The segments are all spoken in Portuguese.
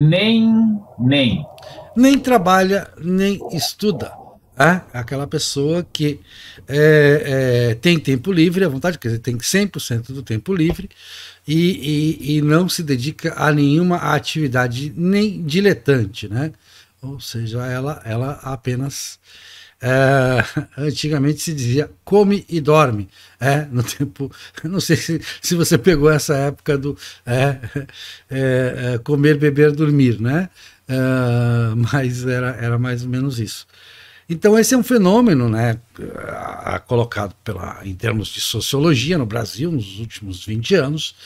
Nem. Nem trabalha, nem estuda. Aquela pessoa que tem tempo livre, à vontade, quer dizer, tem 100% do tempo livre e não se dedica a nenhuma atividade nem diletante, né? Ou seja, ela apenas antigamente se dizia come e dorme, no tempo, não sei se você pegou essa época do comer, beber, dormir, né? Mas era mais ou menos isso. Então esse é um fenômeno, né, colocado em termos de sociologia no Brasil nos últimos 20 anos,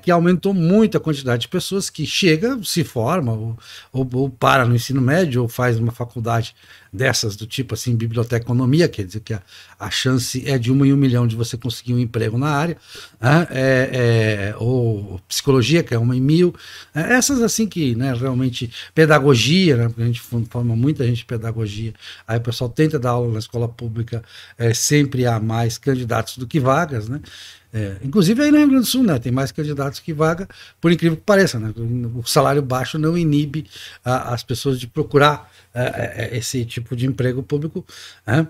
que aumentou muito a quantidade de pessoas que chega, se forma, ou para no ensino médio, ou faz uma faculdade dessas do tipo assim, biblioteconomia, quer dizer que a chance é de 1 em 1 milhão de você conseguir um emprego na área, né, ou psicologia, que é 1 em 1.000, essas assim que, né, realmente, pedagogia, né, porque a gente forma muita gente de pedagogia, aí o pessoal tenta dar aula na escola pública, sempre há mais candidatos do que vagas, né? Inclusive aí no Rio Grande do Sul, né? Tem mais candidatos que vaga, por incrível que pareça, né? O salário baixo não inibe as pessoas de procurar esse tipo de emprego público, né?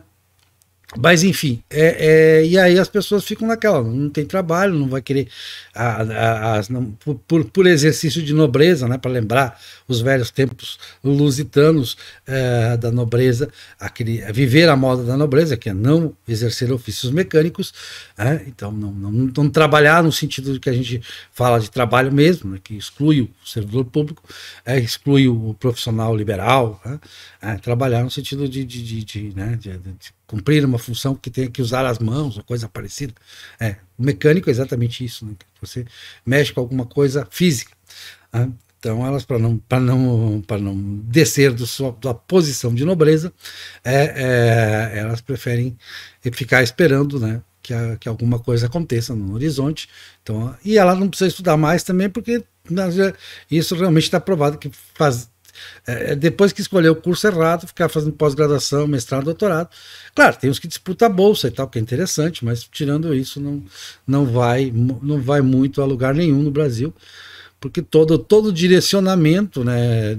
Mas enfim, e aí as pessoas ficam naquela, não tem trabalho, não vai querer, não, por exercício de nobreza, né, para lembrar os velhos tempos lusitanos da nobreza, viver a moda da nobreza, que é não exercer ofícios mecânicos, então não trabalhar no sentido que a gente fala de trabalho mesmo, né, que exclui o servidor público, exclui o profissional liberal, trabalhar no sentido de cumprir uma função que tenha que usar as mãos, ou coisa parecida. O mecânico é exatamente isso, né? Você mexe com alguma coisa física. Né? Então, elas, para não descer da posição de nobreza, elas preferem ficar esperando, né, que alguma coisa aconteça no horizonte. Então, e ela não precisa estudar mais também, porque isso realmente está provado que depois que escolher o curso errado, ficar fazendo pós-graduação, mestrado, doutorado. Claro, tem os que disputam a bolsa e tal, que é interessante, mas tirando isso, não vai muito a lugar nenhum no Brasil, porque todo o direcionamento, né,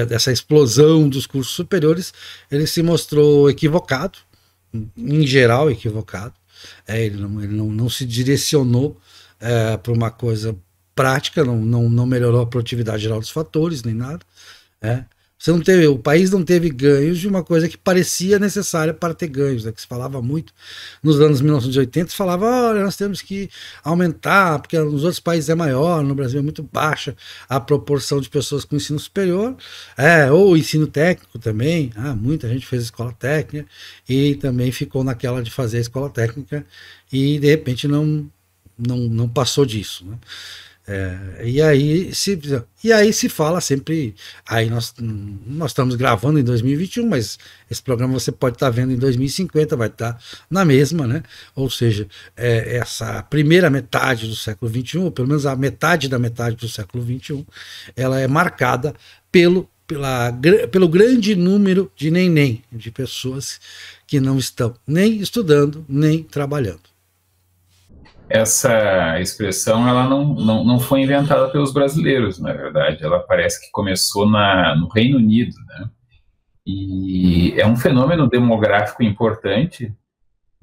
dessa explosão dos cursos superiores, ele se mostrou equivocado, em geral equivocado. Ele não se direcionou para uma coisa prática, não melhorou a produtividade geral dos fatores, nem nada. O país não teve ganhos de uma coisa que parecia necessária para ter ganhos, né, que se falava muito nos anos 1980, se falava, olha, nós temos que aumentar, porque nos outros países é maior, no Brasil é muito baixa a proporção de pessoas com ensino superior, ou ensino técnico também, muita gente fez escola técnica e também ficou naquela de fazer a escola técnica e de repente não passou disso, né? E aí se fala sempre. Aí nós estamos gravando em 2021, mas esse programa você pode estar vendo em 2050, vai estar na mesma, né? Ou seja, essa primeira metade do século XXI, ou pelo menos a metade da metade do século XXI, ela é marcada pelo grande número de neném, de pessoas que não estão nem estudando, nem trabalhando. Essa expressão ela não foi inventada pelos brasileiros, na verdade. Ela parece que começou no Reino Unido, né? E é um fenômeno demográfico importante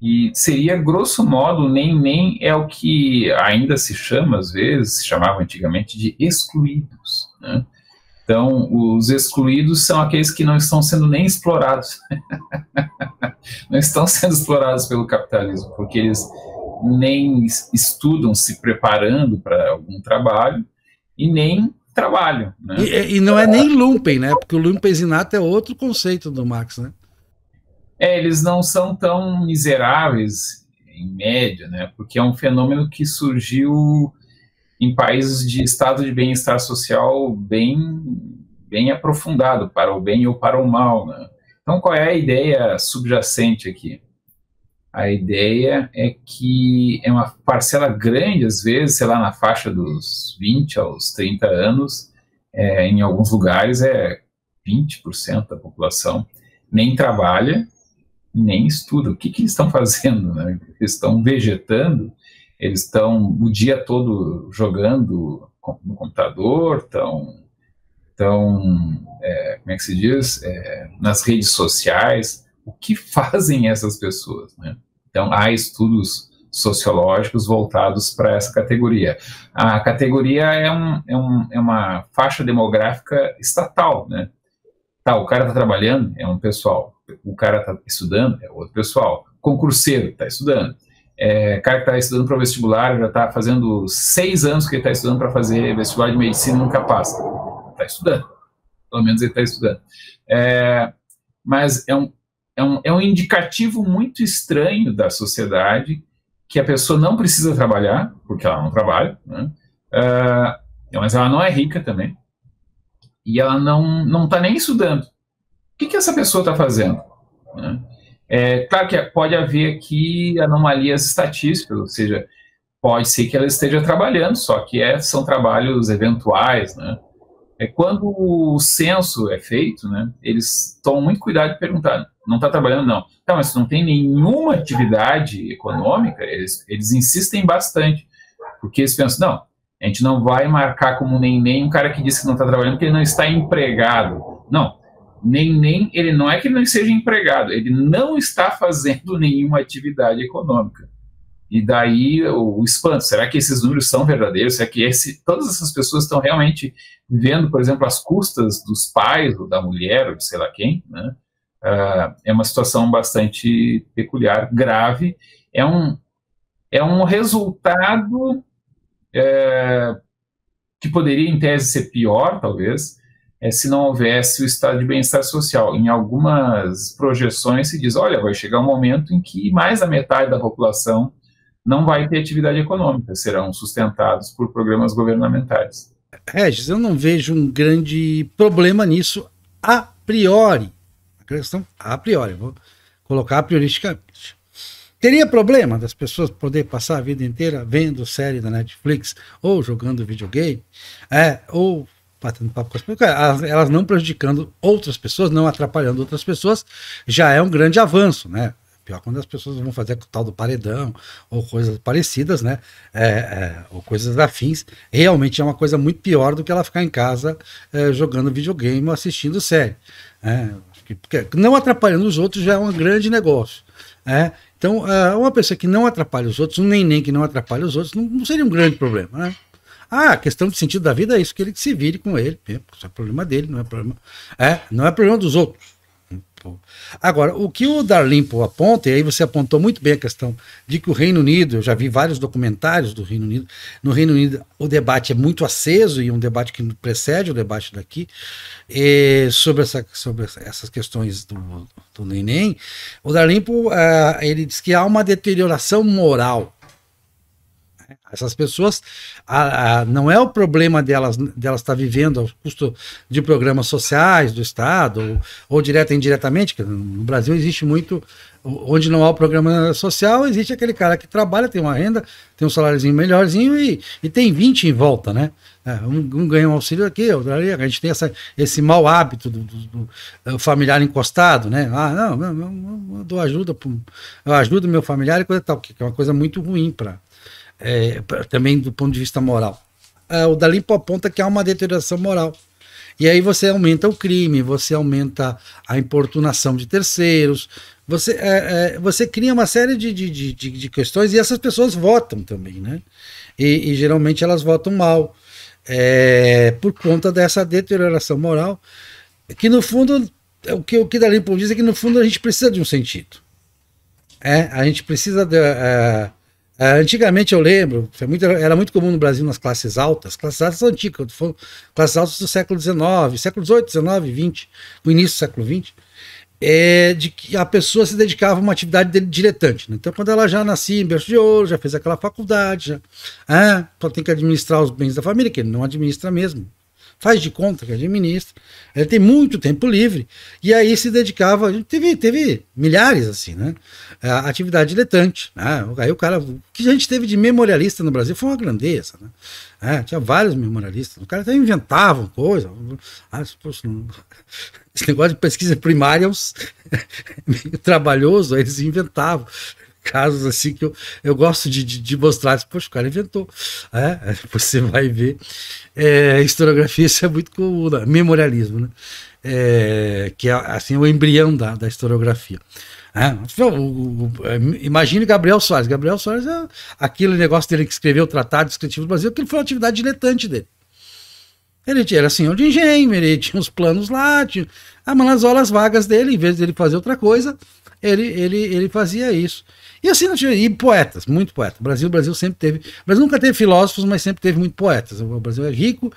e seria, grosso modo, nem é o que ainda se chama, às vezes, se chamava antigamente de excluídos, né? Então, os excluídos são aqueles que não estão sendo nem explorados. Não estão sendo explorados pelo capitalismo, porque eles nem estudam se preparando para algum trabalho e nem trabalham, né? E não é nem lumpen, né? Porque o lumpesinato é outro conceito do Marx, né? Eles não são tão miseráveis, em média, né? Porque é um fenômeno que surgiu em países de estado de bem-estar social bem aprofundado, para o bem ou para o mal, né? Então, qual é a ideia subjacente aqui? A ideia é que é uma parcela grande, às vezes, sei lá, na faixa dos 20 aos 30 anos, em alguns lugares 20% da população, nem trabalha, nem estuda. O que eles estão fazendo, né? Eles estão vegetando, eles estão o dia todo jogando no computador, estão, como é que se diz, nas redes sociais. O que fazem essas pessoas, né? Então, há estudos sociológicos voltados para essa categoria. A categoria é uma faixa demográfica estatal, né? Tá, o cara está trabalhando, é um pessoal. O cara está estudando, é outro pessoal. Concurseiro, está estudando. O cara que está estudando para o vestibular, já está fazendo 6 anos que ele está estudando para fazer vestibular de medicina e nunca passa. Está estudando. Pelo menos ele está estudando. Mas é um indicativo muito estranho da sociedade que a pessoa não precisa trabalhar, porque ela não trabalha, né? Mas ela não é rica também. E ela não está nem estudando. O que essa pessoa está fazendo? Claro que pode haver aqui anomalias estatísticas, ou seja, pode ser que ela esteja trabalhando, só que são trabalhos eventuais, né? Quando o censo é feito, né, eles tomam muito cuidado de perguntar, não está trabalhando, não. Então, mas se não tem nenhuma atividade econômica, eles insistem bastante, porque eles pensam, não, a gente não vai marcar como nem um cara que disse que não está trabalhando porque ele não está empregado. Não, nem ele não é que ele não seja empregado, ele não está fazendo nenhuma atividade econômica. E daí o espanto, será que esses números são verdadeiros? Será que todas essas pessoas estão realmente vivendo, por exemplo, às custas dos pais, ou da mulher, ou de sei lá quem, né? É uma situação bastante peculiar, grave. É um resultado que poderia, em tese, ser pior, talvez, se não houvesse o estado de bem-estar social. Em algumas projeções se diz, olha, vai chegar um momento em que mais da metade da população não vai ter atividade econômica, serão sustentados por programas governamentais. Regis, eu não vejo um grande problema nisso a priori. A questão a priori, vou colocar a prioristicamente. Teria problema das pessoas poder passar a vida inteira vendo série da Netflix ou jogando videogame, ou batendo papo com as pessoas, elas não prejudicando outras pessoas, não atrapalhando outras pessoas, já é um grande avanço, né? Pior quando as pessoas vão fazer o tal do paredão ou coisas parecidas, né? Ou coisas afins. Realmente é uma coisa muito pior do que ela ficar em casa jogando videogame ou assistindo série. Porque não atrapalhando os outros já é um grande negócio. Então, uma pessoa que não atrapalha os outros, um neném que não atrapalha os outros, não seria um grande problema, né? A questão de sentido da vida é isso, que ele se vire com ele. Isso é problema dele, não é problema dos outros. Agora, o que o Dalrymple aponta, e aí você apontou muito bem a questão de que o Reino Unido, eu já vi vários documentários do Reino Unido, no Reino Unido o debate é muito aceso, e um debate que precede o debate daqui, sobre essas questões do neném. O Dalrymple, ele diz que há uma deterioração moral. Essas pessoas, não é o problema delas estar vivendo ao custo de programas sociais do Estado, ou direta ou indiretamente, que no Brasil existe muito, onde não há o programa social, existe aquele cara que trabalha, tem uma renda, tem um saláriozinho melhorzinho e tem 20 em volta, né? Um ganha um auxílio aqui, outro ali, a gente tem esse mau hábito do familiar encostado, né? Eu dou ajuda, eu ajudo meu familiar e coisa tal, que é uma coisa muito ruim também do ponto de vista moral. O Dalrymple aponta que há uma deterioração moral. E aí você aumenta o crime, você aumenta a importunação de terceiros, você cria uma série de questões, e essas pessoas votam também, né? E geralmente elas votam mal, por conta dessa deterioração moral, que no fundo, o que Dalrymple diz é que no fundo a gente precisa de um sentido. A gente precisa antigamente eu lembro, era muito comum no Brasil nas classes altas são antigas, classes altas do século XIX, século XVIII, XIX, XX, no início do século XX, de que a pessoa se dedicava a uma atividade diletante, né? Então, quando ela já nascia em berço de ouro, já fez aquela faculdade, só tem que administrar os bens da família, que ele não administra mesmo. Faz de conta que administra, ele tem muito tempo livre, e aí se dedicava, teve milhares assim, né, a atividade diletante, né? Aí o cara, o que a gente teve de memorialista no Brasil foi uma grandeza, né? Tinha vários memorialistas, o cara até inventavam coisa, esse negócio de pesquisa primária é meio trabalhoso, eles inventavam casos assim que eu gosto de mostrar. Poxa, o cara inventou. Você vai ver. Historiografia, isso é muito comum, né? Memorialismo, né? Que é assim, o embrião da historiografia. Imagine Gabriel Soares. Gabriel Soares é aquele negócio dele que escreveu o Tratado Descritivo do Brasil, aquilo foi uma atividade diletante dele. Ele era senhor de engenho, ele tinha os planos lá, mas nas horas vagas dele, em vez de ele fazer outra coisa, ele fazia isso. E assim, e poetas, muito poeta. O Brasil sempre teve. O Brasil nunca teve filósofos, mas sempre teve muito poetas. O Brasil é rico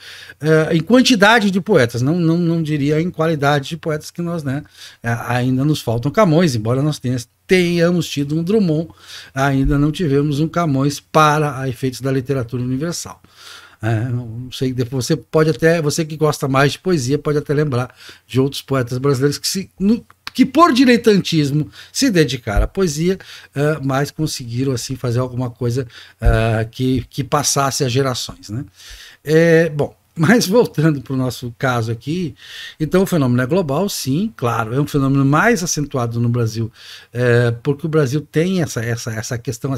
em quantidade de poetas, não diria em qualidade de poetas, que nós, né, ainda nos faltam Camões, embora nós tenhamos tido um Drummond, ainda não tivemos um Camões para efeitos da literatura universal. Não sei, depois você que gosta mais de poesia pode até lembrar de outros poetas brasileiros que por diletantismo se dedicaram à poesia, mas conseguiram assim fazer alguma coisa que passasse as gerações, né? Bom, mas voltando para o nosso caso aqui, então o fenômeno é global, sim, claro, é um fenômeno mais acentuado no Brasil, porque o Brasil tem essa questão,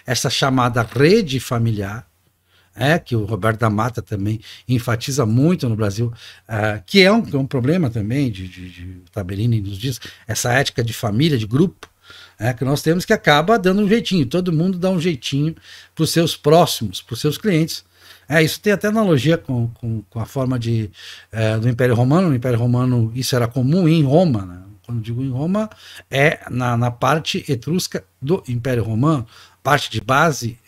essa chamada rede familiar, que o Roberto da Mata também enfatiza muito no Brasil, que é um problema também, de Tabellini nos diz, essa ética de família, de grupo, que nós temos, que acaba dando um jeitinho, todo mundo dá um jeitinho para os seus próximos, para os seus clientes. Isso tem até analogia com a forma do Império Romano. No Império Romano isso era comum em Roma, né? Quando digo em Roma, na parte etrusca do Império Romano, parte de base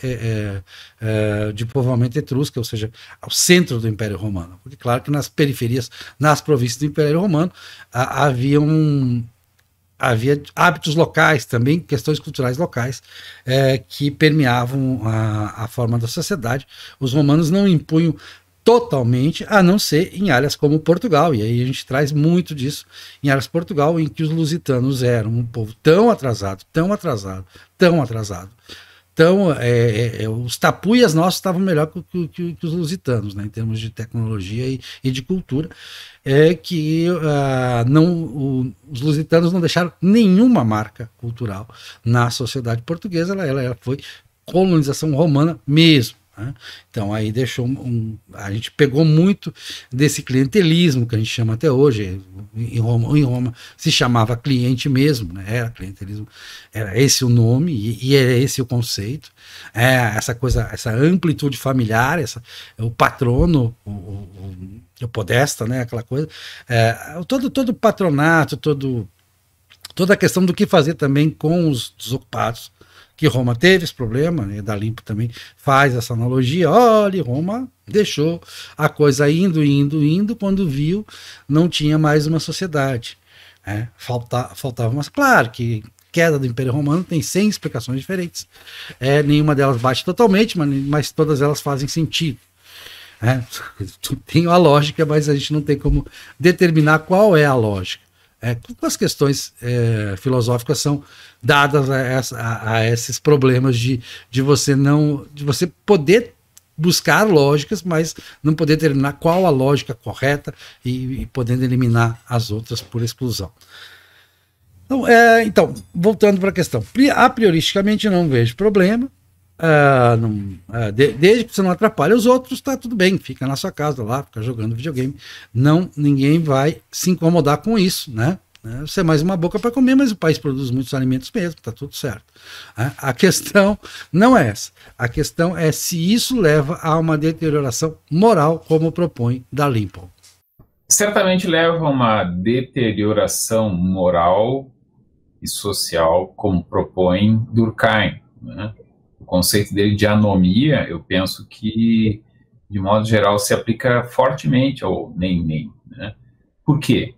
de povoamento etrusca, ou seja, ao centro do Império Romano. Porque claro que nas periferias, nas províncias do Império Romano, havia hábitos locais também, questões culturais locais, que permeavam a forma da sociedade. Os romanos não impunham totalmente, a não ser em áreas como Portugal, e aí a gente traz muito disso em áreas de Portugal, em que os lusitanos eram um povo tão atrasado, então os tapuias nossos estavam melhor que os lusitanos, né, em termos de tecnologia e de cultura, os lusitanos não deixaram nenhuma marca cultural na sociedade portuguesa, ela foi colonização romana mesmo. Então aí a gente pegou muito desse clientelismo que a gente chama até hoje. Em Roma se chamava cliente mesmo, né? Era clientelismo, era esse o nome e era esse o conceito, essa coisa, essa amplitude familiar, o patrono, o podesta, né? Aquela coisa, todo patronato, toda a questão do que fazer também com os desocupados, que Roma teve esse problema, né? Da Limpo também faz essa analogia. Olha, Roma deixou a coisa indo, quando viu, não tinha mais uma sociedade. Faltava uma. Claro que queda do Império Romano tem 100 explicações diferentes. Nenhuma delas bate totalmente, mas todas elas fazem sentido. Tem a lógica, mas a gente não tem como determinar qual é a lógica. As questões filosóficas são dadas a esses problemas de você poder buscar lógicas, mas não poder determinar qual a lógica correta e podendo eliminar as outras por exclusão. Então, voltando para a questão, a prioristicamente não vejo problema. Desde que você não atrapalhe os outros, está tudo bem, fica na sua casa lá, fica jogando videogame, ninguém vai se incomodar com isso, né? Você é mais uma boca para comer, mas o país produz muitos alimentos mesmo, está tudo certo. A questão não é essa, a questão é se isso leva a uma deterioração moral, como propõe Dalrymple. Certamente leva a uma deterioração moral e social, como propõe Durkheim, né? O conceito dele de anomia, eu penso que, de modo geral, se aplica fortemente ao nem. Né? Por quê?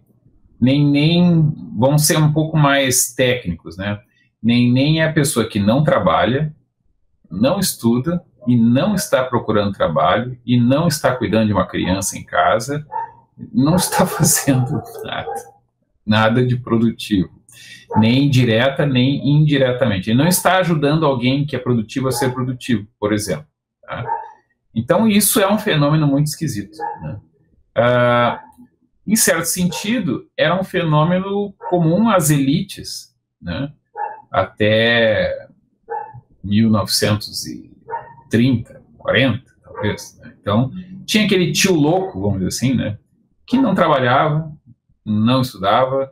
Nem, vamos ser um pouco mais técnicos, né? Nem é a pessoa que não trabalha, não estuda e não está procurando trabalho e não está cuidando de uma criança em casa, não está fazendo nada de produtivo, nem direta nem indiretamente. Ele não está ajudando alguém que é produtivo a ser produtivo, por exemplo. Tá? Então isso é um fenômeno muito esquisito, né? Em certo sentido, era um fenômeno comum às elites, né? Até 1930, 40, talvez, né? Então, tinha aquele tio louco, vamos dizer assim, né, que não trabalhava, não estudava,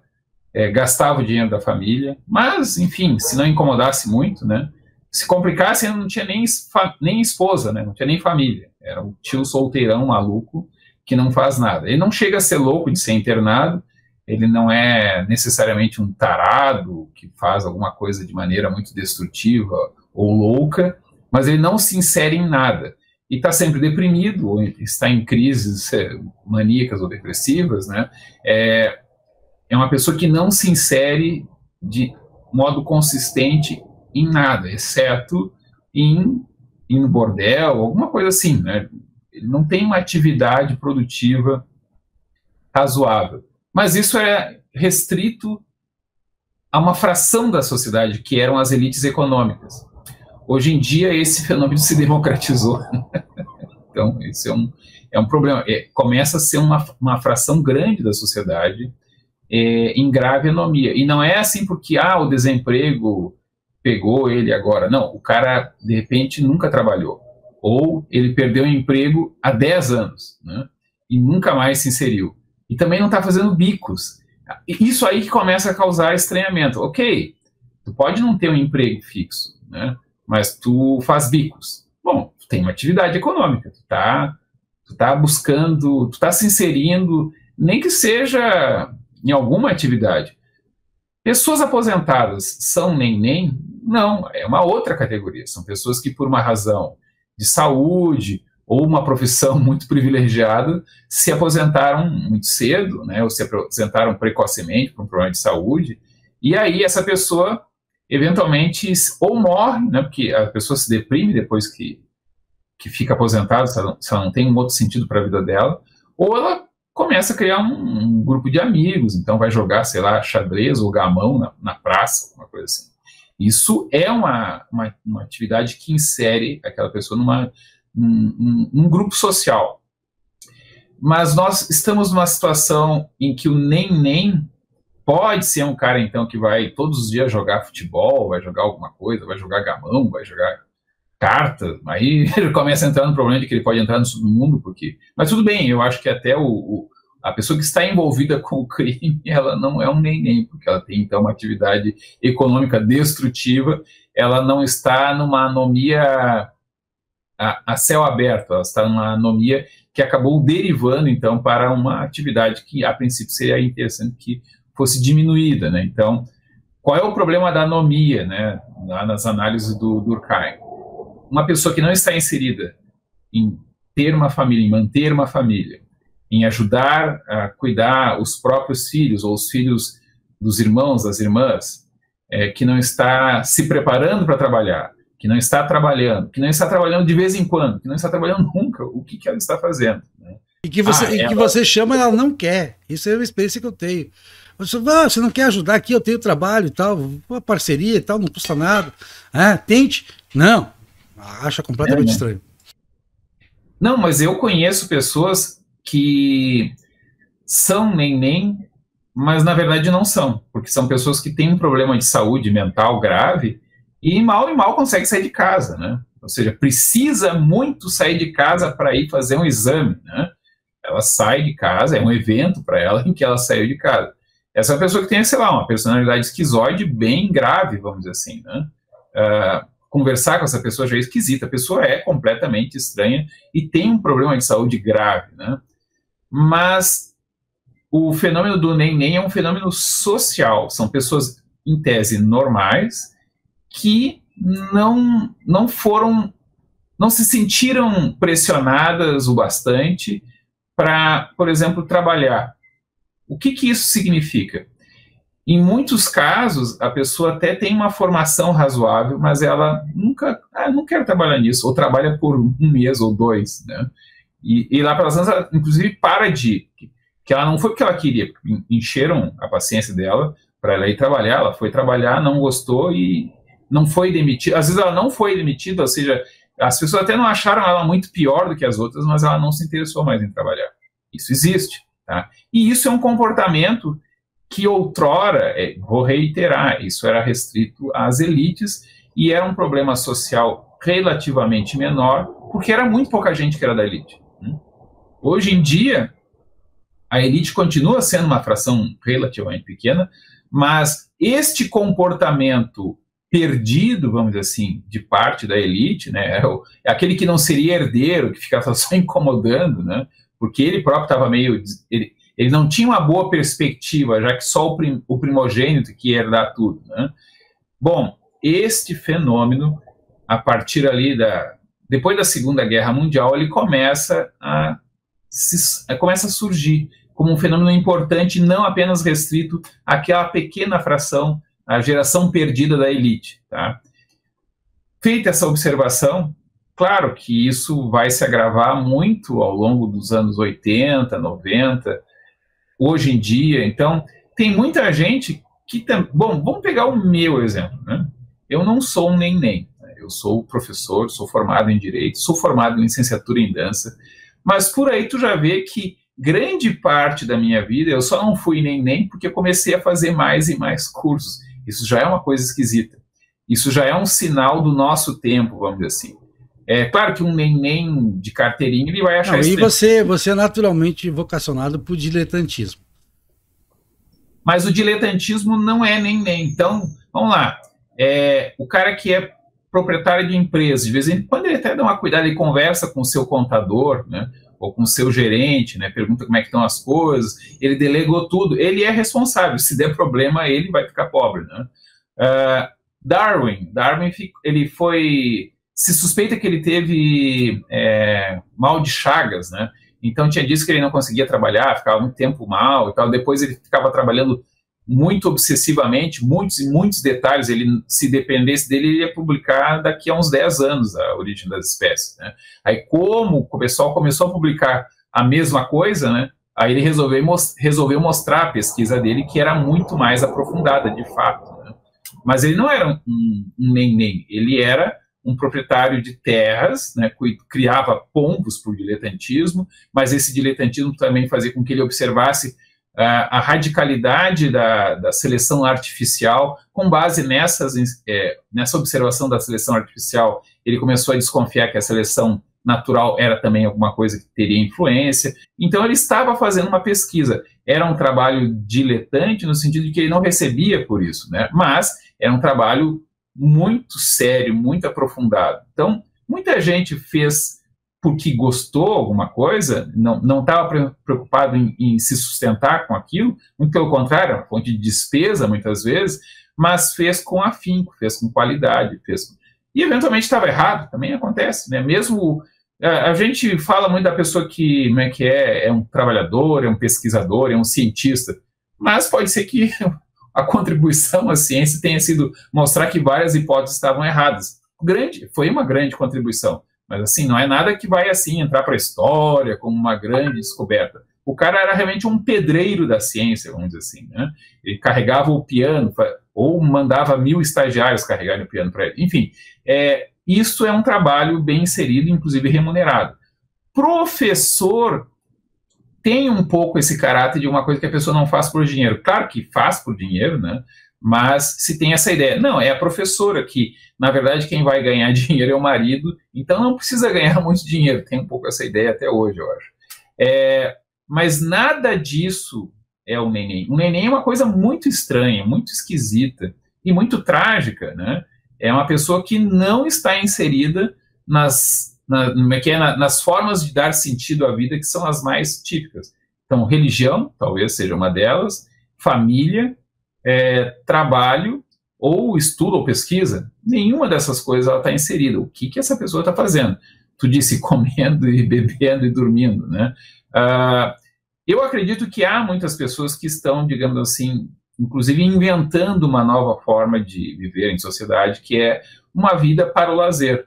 gastava o dinheiro da família, mas, enfim, se não incomodasse muito, né, se complicasse, ele não tinha nem esposa, né, não tinha nem família. Era um tio solteirão, maluco, que não faz nada. Ele não chega a ser louco de ser internado, ele não é necessariamente um tarado que faz alguma coisa de maneira muito destrutiva ou louca, mas ele não se insere em nada. E está sempre deprimido, ou está em crises maníacas ou depressivas, né? É uma pessoa que não se insere de modo consistente em nada, exceto em no bordel, alguma coisa assim, né? Ele não tem uma atividade produtiva razoável. Mas isso é restrito a uma fração da sociedade, que eram as elites econômicas. Hoje em dia, esse fenômeno se democratizou. Então, esse é um problema. Começa a ser uma fração grande da sociedade em grave anomia. E não é assim porque o desemprego pegou ele agora. Não, o cara, de repente, nunca trabalhou. Ou ele perdeu o emprego há 10 anos, né? E nunca mais se inseriu. E também não está fazendo bicos. Isso aí que começa a causar estranhamento. Ok, tu pode não ter um emprego fixo, né? Mas tu faz bicos. Bom, tu tem uma atividade econômica, tu tá buscando, tu tá se inserindo, nem que seja em alguma atividade. Pessoas aposentadas são nem? Não, é uma outra categoria. São pessoas que, por uma razão de saúde ou uma profissão muito privilegiada, se aposentaram muito cedo, né, ou se aposentaram precocemente por um problema de saúde, e aí essa pessoa eventualmente ou morre, né, porque a pessoa se deprime depois que fica aposentada, se ela não tem um outro sentido para a vida dela, ou ela começa a criar um grupo de amigos, então vai jogar, sei lá, xadrez ou gamão na praça, alguma coisa assim. Isso é uma atividade que insere aquela pessoa num grupo social. Mas nós estamos numa situação em que o nem pode ser um cara, então, que vai todos os dias jogar futebol, vai jogar alguma coisa, vai jogar gamão, vai jogar carta, aí ele começa a entrar no problema de que ele pode entrar no submundo, mas tudo bem, eu acho que até a pessoa que está envolvida com o crime, ela não é um nem, porque ela tem, então, uma atividade econômica destrutiva, ela não está numa anomia a céu aberto, ela está numa anomia que acabou derivando, então, para uma atividade que, a princípio, seria interessante que fosse diminuída, né? Então, qual é o problema da anomia, né, lá nas análises do Durkheim? Uma pessoa que não está inserida em ter uma família, em manter uma família, em ajudar a cuidar os próprios filhos ou os filhos dos irmãos, das irmãs, que não está se preparando para trabalhar, que não está trabalhando de vez em quando, que não está trabalhando nunca, o que ela está fazendo, né? E que você chama, ela não quer. Isso é uma experiência que eu tenho. Você não quer ajudar aqui, eu tenho trabalho e tal, uma parceria e tal, não custa nada. Tente. Não. Acha completamente estranho. Não, mas eu conheço pessoas que são nem, mas na verdade não são, porque são pessoas que têm um problema de saúde mental grave e mal conseguem sair de casa, né? Ou seja, precisa muito sair de casa para ir fazer um exame, né? Ela sai de casa, é um evento para ela em que ela saiu de casa. Essa é uma pessoa que tem, sei lá, uma personalidade esquizoide bem grave, vamos dizer assim, né? Conversar com essa pessoa já é esquisita, a pessoa é completamente estranha e tem um problema de saúde grave, né? Mas o fenômeno do nem é um fenômeno social, são pessoas, em tese, normais, que não se sentiram pressionadas o bastante para, por exemplo, trabalhar. O que isso significa? Em muitos casos, a pessoa até tem uma formação razoável, mas ela nunca, não quero trabalhar nisso, ou trabalha por 1 mês ou 2, né? E lá pelas anos, ela, inclusive, que ela não foi porque ela queria, encheram a paciência dela para ela ir trabalhar, ela foi trabalhar, não gostou e não foi demitida. Às vezes ela não foi demitida, ou seja, as pessoas até não acharam ela muito pior do que as outras, mas ela não se interessou mais em trabalhar. Isso existe, tá? E isso é um comportamento que outrora, vou reiterar, isso era restrito às elites e era um problema social relativamente menor, porque era muito pouca gente que era da elite. Hoje em dia, a elite continua sendo uma fração relativamente pequena, mas este comportamento perdido, vamos dizer assim, de parte da elite, né, é aquele que não seria herdeiro, que ficava só incomodando, né, porque ele próprio estava meio... Ele não tinha uma boa perspectiva, já que só o primogênito que ia herdar tudo, né. Bom, este fenômeno, a partir ali depois da Segunda Guerra Mundial, ele começa a surgir como um fenômeno importante, não apenas restrito àquela pequena fração, a geração perdida da elite. Tá? Feita essa observação, claro que isso vai se agravar muito ao longo dos anos 80, 90, hoje em dia. Então, tem muita gente que... Bom, vamos pegar o meu exemplo. Né? Eu não sou um nem-nem. Eu sou professor, sou formado em Direito, sou formado em licenciatura em Dança, mas por aí tu já vê que grande parte da minha vida eu só não fui nem porque eu comecei a fazer mais e mais cursos. Isso já é uma coisa esquisita. Isso já é um sinal do nosso tempo, vamos dizer assim. É claro que um nem de carteirinha ele vai achar não, e você é naturalmente vocacionado por diletantismo. Mas o diletantismo não é nem. Então, vamos lá. O cara que é proprietário de empresa, de vez em quando ele até dá uma cuidada e conversa com o seu contador, né, ou com o seu gerente, né, pergunta como é que estão as coisas, ele delegou tudo, ele é responsável, se der problema ele vai ficar pobre. Né? Darwin, ele foi... Se suspeita que ele teve mal de Chagas, né? Então tinha dito que ele não conseguia trabalhar, ficava muito tempo mal e tal, depois ele ficava trabalhando muito obsessivamente, muitos e muitos detalhes. Ele, se dependesse dele, ele ia publicar daqui a uns 10 anos a origem das espécies. Né? Aí, como o pessoal começou a publicar a mesma coisa, né? Aí ele resolveu mostrar a pesquisa dele, que era muito mais aprofundada, de fato. Né? Mas ele não era um nem, ele era um proprietário de terras, né, criava pombos por diletantismo, mas esse diletantismo também fazia com que ele observasse a radicalidade da seleção artificial. Com base nessa observação da seleção artificial, ele começou a desconfiar que a seleção natural era também alguma coisa que teria influência. Então ele estava fazendo uma pesquisa. Era um trabalho diletante no sentido de que ele não recebia por isso, né? Mas era um trabalho muito sério, muito aprofundado. Então, muita gente fez porque gostou alguma coisa, não estava preocupado em se sustentar com aquilo, muito pelo contrário, uma fonte de despesa, muitas vezes, mas fez com afinco, fez com qualidade, e eventualmente estava errado, também acontece, né? Mesmo a gente fala muito da pessoa que, como é um trabalhador, é um pesquisador, é um cientista, mas pode ser que a contribuição à ciência tenha sido mostrar que várias hipóteses estavam erradas. Foi uma grande contribuição, mas assim, não é nada que vai assim entrar para a história como uma grande descoberta. O cara era realmente um pedreiro da ciência, vamos dizer assim, né? Ele carregava o piano, ou mandava 1000 estagiários carregarem o piano para ele. Enfim, isso é um trabalho bem inserido, inclusive remunerado. Professor tem um pouco esse caráter de uma coisa que a pessoa não faz por dinheiro. Claro que faz por dinheiro, né? Mas se tem essa ideia. Não, é a professora que, na verdade, quem vai ganhar dinheiro é o marido, então não precisa ganhar muito dinheiro. Tem um pouco essa ideia até hoje, eu acho. Mas nada disso é o neném. O neném é uma coisa muito estranha, muito esquisita e muito trágica, né? É uma pessoa que não está inserida nas formas de dar sentido à vida, que são as mais típicas. Então, religião, talvez seja uma delas, família, trabalho, ou estudo ou pesquisa. Nenhuma dessas coisas ela está inserida. O que essa pessoa está fazendo? Tu disse comendo e bebendo e dormindo, né? Eu acredito que há muitas pessoas que estão, digamos assim, inclusive inventando uma nova forma de viver em sociedade, que é uma vida para o lazer.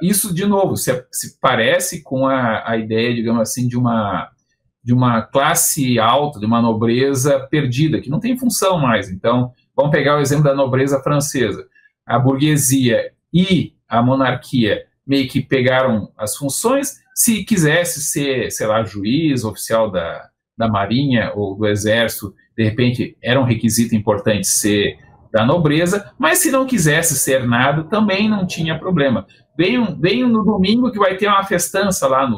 Isso, de novo, se parece com a ideia, digamos assim, de uma classe alta, de uma nobreza perdida, que não tem função mais. Então, vamos pegar o exemplo da nobreza francesa. A burguesia e a monarquia meio que pegaram as funções. Se quisesse ser, sei lá, juiz, oficial da marinha ou do exército, de repente era um requisito importante ser da nobreza, mas se não quisesse ser nada, também não tinha problema. Venham no domingo que vai ter uma festança lá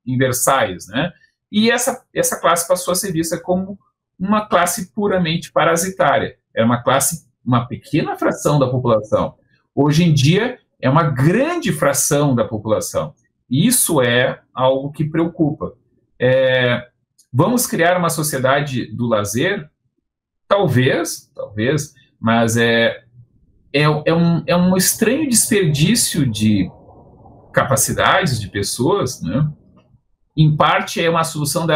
em Versailles, né? E essa classe passou a ser vista como uma classe puramente parasitária. Era uma pequena fração da população. Hoje em dia, é uma grande fração da população. Isso é algo que preocupa. Vamos criar uma sociedade do lazer? Talvez, mas é um estranho desperdício de capacidades de pessoas, né? Em parte é uma solução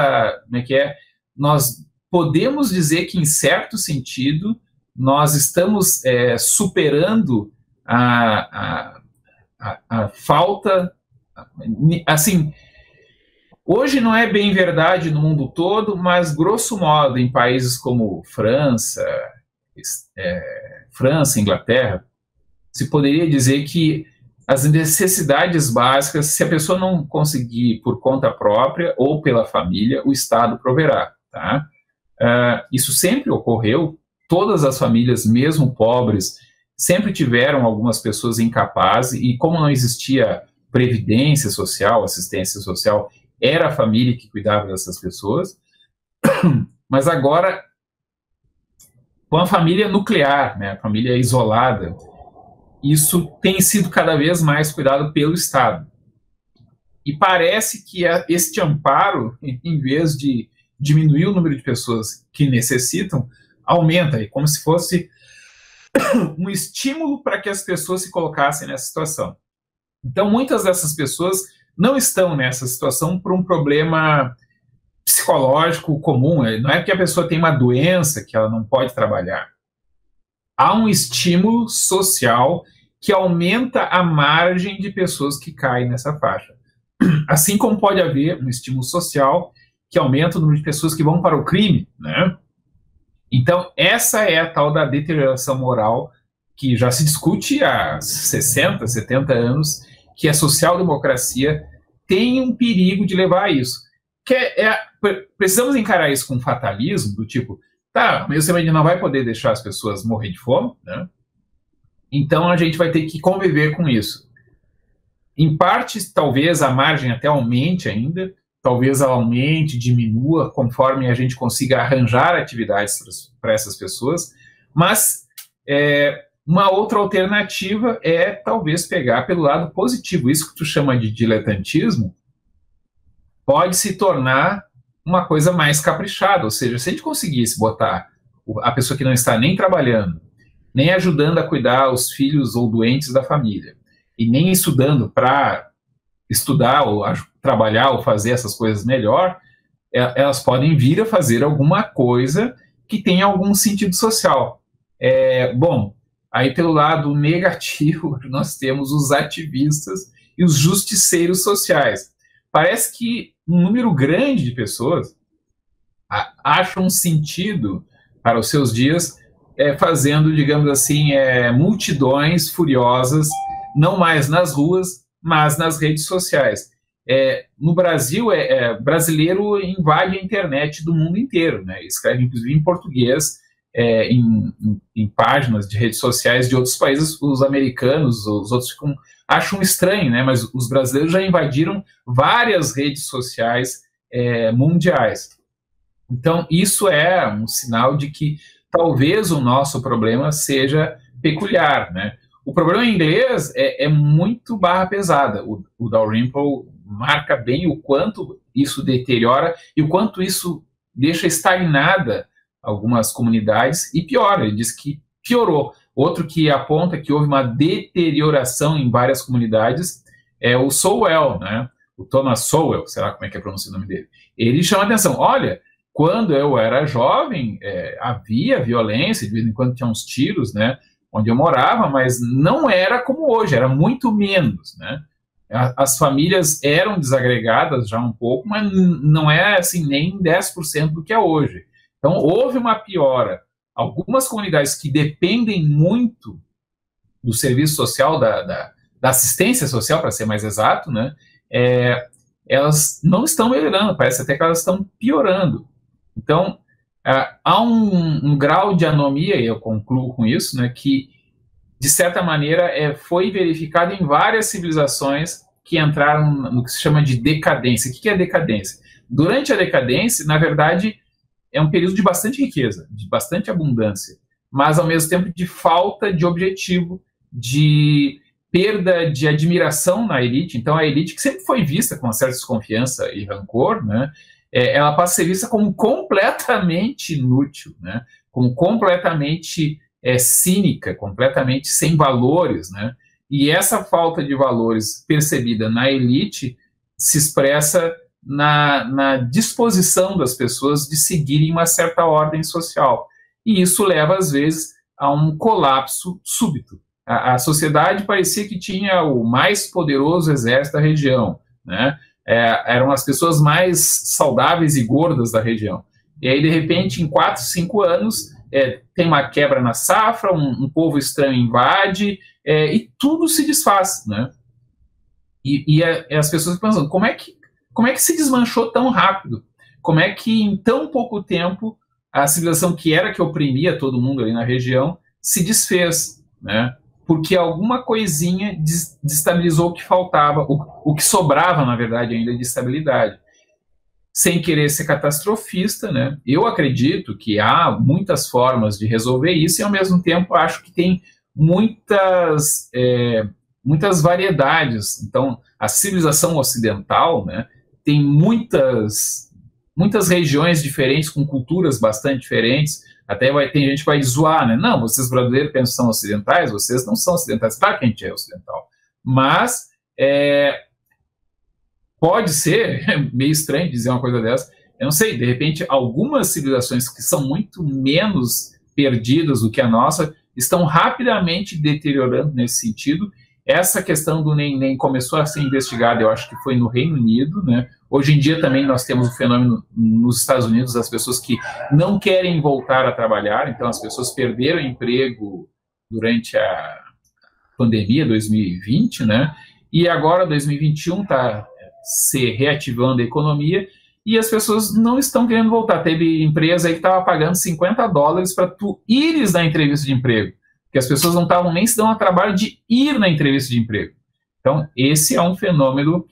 nós podemos dizer que, em certo sentido, nós estamos superando a falta, assim, hoje não é bem verdade no mundo todo, mas, grosso modo, em países como França, Inglaterra, se poderia dizer que as necessidades básicas, se a pessoa não conseguir por conta própria ou pela família, o Estado proverá, tá? Isso sempre ocorreu, todas as famílias, mesmo pobres, sempre tiveram algumas pessoas incapazes, e como não existia previdência social, assistência social, era a família que cuidava dessas pessoas. Mas agora, com a família nuclear, né, a família isolada, isso tem sido cada vez mais cuidado pelo Estado. E parece que este amparo, em vez de diminuir o número de pessoas que necessitam, aumenta, como se fosse um estímulo para que as pessoas se colocassem nessa situação. Então, muitas dessas pessoas não estão nessa situação por um problema psicológico comum. Não é porque a pessoa tem uma doença que ela não pode trabalhar. Há um estímulo social que aumenta a margem de pessoas que caem nessa faixa. Assim como pode haver um estímulo social que aumenta o número de pessoas que vão para o crime, né? Então, essa é a tal da deterioração moral que já se discute há 60, 70 anos, que a social-democracia tem um perigo de levar a isso. Precisamos encarar isso com fatalismo, do tipo, tá, mas você não vai poder deixar as pessoas morrer de fome, né? Então a gente vai ter que conviver com isso. Em parte, talvez a margem até aumente ainda, talvez ela aumente, diminua, conforme a gente consiga arranjar atividades para essas pessoas, mas uma outra alternativa é talvez pegar pelo lado positivo. Isso que tu chama de diletantismo pode se tornar uma coisa mais caprichada, ou seja, se a gente conseguisse botar a pessoa que não está nem trabalhando, nem ajudando a cuidar os filhos ou doentes da família, e nem estudando para estudar ou trabalhar ou fazer essas coisas melhor, elas podem vir a fazer alguma coisa que tenha algum sentido social. Bom, aí pelo lado negativo nós temos os ativistas e os justiceiros sociais. Parece que um número grande de pessoas acham sentido para os seus dias fazendo, digamos assim, multidões furiosas, não mais nas ruas, mas nas redes sociais. No Brasil, brasileiro invade a internet do mundo inteiro, né? Escreve, inclusive, em português, em páginas de redes sociais de outros países. Os americanos, os outros acham estranho, né? Mas os brasileiros já invadiram várias redes sociais mundiais. Então, isso é um sinal de que talvez o nosso problema seja peculiar, né? O problema em inglês é muito barra pesada. O Dalrymple marca bem o quanto isso deteriora e o quanto isso deixa estagnada algumas comunidades e piora. Ele diz que piorou. Outro que aponta que houve uma deterioração em várias comunidades é o Sowell, né? O Thomas Sowell, sei lá como é que pronuncia o nome dele. Ele chama a atenção, olha, quando eu era jovem, havia violência, de vez em quando tinha uns tiros, né, onde eu morava, mas não era como hoje, era muito menos, né? As famílias eram desagregadas já um pouco, mas não é assim nem 10% do que é hoje. Então, houve uma piora. Algumas comunidades que dependem muito do serviço social, da assistência social, para ser mais exato, né, elas não estão melhorando, parece até que elas estão piorando. Então, há um grau de anomia, e eu concluo com isso, né, que, de certa maneira, foi verificado em várias civilizações que entraram no que se chama de decadência. O que é decadência? Durante a decadência, na verdade, é um período de bastante riqueza, de bastante abundância, mas, ao mesmo tempo, de falta de objetivo, de perda de admiração na elite. Então, a elite, que sempre foi vista com uma certa desconfiança e rancor, né, ela passa a ser vista como completamente inútil, né, como completamente cínica, completamente sem valores, né, e essa falta de valores percebida na elite se expressa na disposição das pessoas de seguirem uma certa ordem social. E isso leva, às vezes, a um colapso súbito. A sociedade parecia que tinha o mais poderoso exército da região, né? Eram as pessoas mais saudáveis e gordas da região. E aí, de repente, em 4, 5 anos, tem uma quebra na safra, um povo estranho invade, e tudo se desfaz, né? E as pessoas pensam, como é que se desmanchou tão rápido? Como é que, em tão pouco tempo, a civilização que oprimia todo mundo ali na região se desfez, né? Porque alguma coisinha destabilizou o que faltava, o que sobrava, na verdade, ainda de estabilidade. Sem querer ser catastrofista, né? Eu acredito que há muitas formas de resolver isso e, ao mesmo tempo, acho que tem muitas variedades. Então, a civilização ocidental, né, tem muitas regiões diferentes, com culturas bastante diferentes. Até tem gente que vai zoar, né? Não, vocês brasileiros pensam que são ocidentais, vocês não são ocidentais. Claro que a gente é ocidental. Mas pode ser meio estranho dizer uma coisa dessa. Eu não sei, de repente, algumas civilizações que são muito menos perdidas do que a nossa estão rapidamente deteriorando nesse sentido. Essa questão do neném começou a ser investigada, eu acho que foi no Reino Unido, né? Hoje em dia também nós temos o fenômeno nos Estados Unidos das pessoas que não querem voltar a trabalhar, então as pessoas perderam emprego durante a pandemia 2020, né? E agora 2021 está se reativando a economia e as pessoas não estão querendo voltar. Teve empresa aí que estava pagando $50 para tu ires na entrevista de emprego, que as pessoas não estavam nem se dando ao trabalho de ir na entrevista de emprego. Então, esse é um fenômeno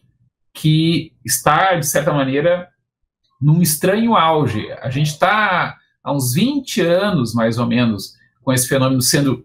que está, de certa maneira, num estranho auge. A gente está há uns 20 anos, mais ou menos, com esse fenômeno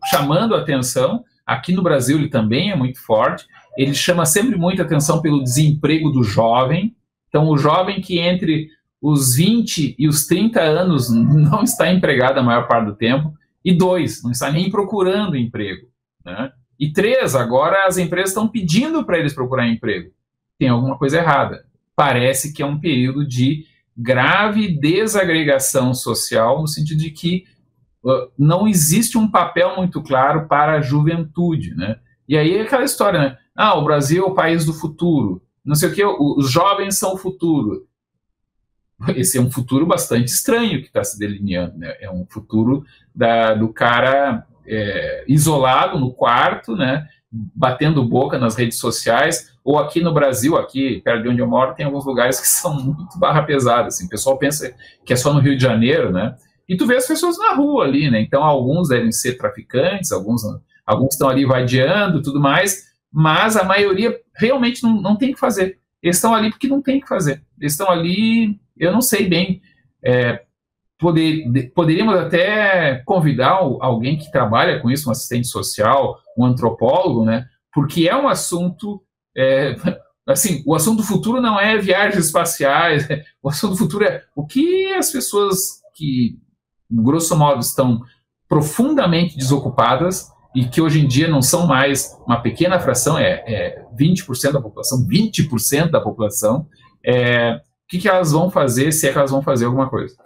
chamando a atenção. Aqui no Brasil ele também é muito forte. Ele chama sempre muita atenção pelo desemprego do jovem. Então, o jovem que entre os 20 e os 30 anos não está empregado a maior parte do tempo. E 2, não está nem procurando emprego, né? E 3, agora as empresas estão pedindo para eles procurar emprego. Tem alguma coisa errada. Parece que é um período de grave desagregação social, no sentido de que não existe um papel muito claro para a juventude, né? E aí é aquela história, né? O Brasil é o país do futuro, não sei o que, os jovens são o futuro. Esse é um futuro bastante estranho que está se delineando, né? É um futuro do cara isolado no quarto, né? Batendo boca nas redes sociais, ou aqui no Brasil, aqui perto de onde eu moro, tem alguns lugares que são muito barra pesada, assim. O pessoal pensa que é só no Rio de Janeiro, né? E tu vê as pessoas na rua ali, né? Então, alguns devem ser traficantes, alguns estão ali vadiando, tudo mais, mas a maioria realmente não tem o que fazer. Eles estão ali porque não tem o que fazer. Eles estão ali, eu não sei bem, poderíamos até convidar alguém que trabalha com isso, um assistente social, um antropólogo, né? Porque é um assunto, assim, o assunto do futuro não é viagens espaciais, o assunto do futuro é o que as pessoas que, grosso modo, estão profundamente desocupadas e que hoje em dia não são mais uma pequena fração, 20% da população, 20% da população, o que elas vão fazer, se é que elas vão fazer alguma coisa.